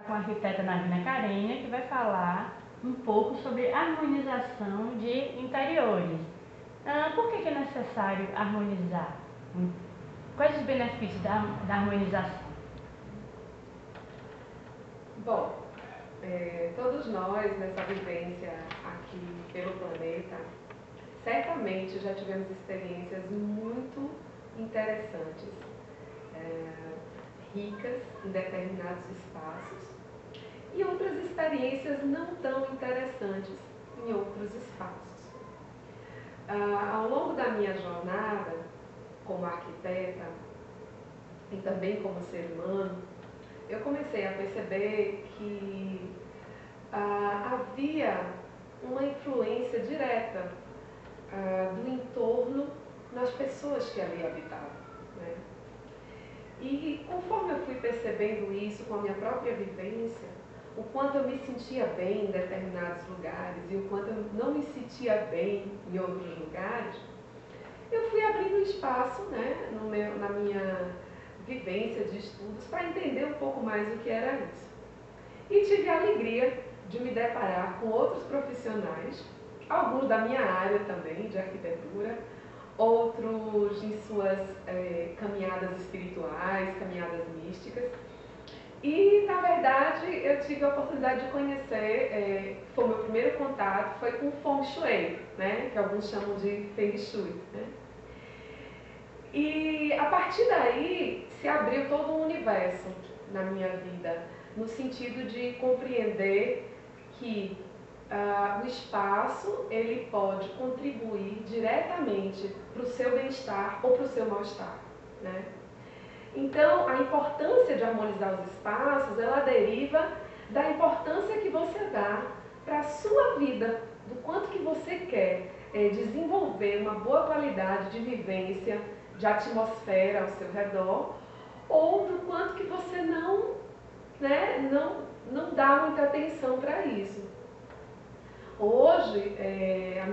Com a arquiteta Navina Carenha, que vai falar um pouco sobre harmonização de interiores. Por que é necessário harmonizar? Quais os benefícios da harmonização? Bom, todos nós nessa vivência aqui pelo planeta, certamente já tivemos experiências muito interessantes, ricas em determinados espaços e outras experiências não tão interessantes em outros espaços. Ao longo da minha jornada como arquiteta e também como ser humano, eu comecei a perceber que havia uma influência direta do entorno nas pessoas que ali habitavam, né? E conforme eu fui percebendo isso com a minha própria vivência, o quanto eu me sentia bem em determinados lugares e o quanto eu não me sentia bem em outros lugares, eu fui abrindo espaço, né, na minha vivência de estudos para entender um pouco mais o que era isso. E tive a alegria de me deparar com outros profissionais, alguns da minha área também, de arquitetura, outros em suas caminhadas espirituais, caminhadas místicas. E, na verdade, eu tive a oportunidade de conhecer, foi o meu primeiro contato, foi com o Feng Shui, né, que alguns chamam de Feng Shui, né? E a partir daí se abriu todo um universo na minha vida, no sentido de compreender que o espaço ele pode contribuir diretamente para o seu bem-estar ou para o seu mal-estar, né? Então, a importância de harmonizar os espaços, ela deriva da importância que você dá para a sua vida, do quanto que você quer desenvolver uma boa qualidade de vivência, de atmosfera ao seu redor, ou do quanto que você não dá muita atenção para isso. Hoje, a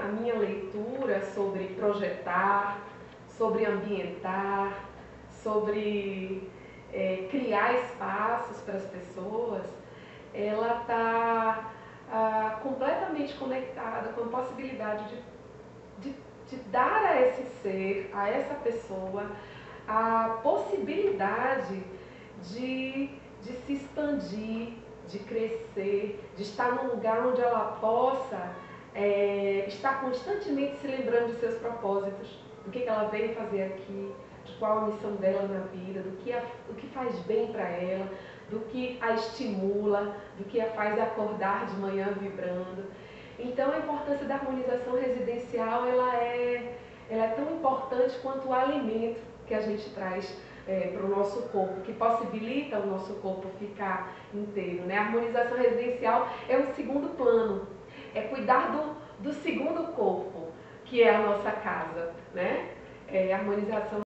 minha leitura sobre projetar, sobre ambientar, sobre criar espaços para as pessoas, ela está completamente conectada com a possibilidade de dar a esse ser, a essa pessoa, a possibilidade de se expandir, de crescer, de estar num lugar onde ela possa estar constantemente se lembrando de seus propósitos, do que ela veio fazer aqui, de qual a missão dela na vida, do que faz bem para ela, do que a estimula, do que a faz acordar de manhã vibrando. Então a importância da harmonização residencial ela é tão importante quanto o alimento que a gente traz para o nosso corpo, que possibilita o nosso corpo ficar inteiro, né? A harmonização residencial é um segundo plano, é cuidar do segundo corpo, que é a nossa casa, né? A harmonização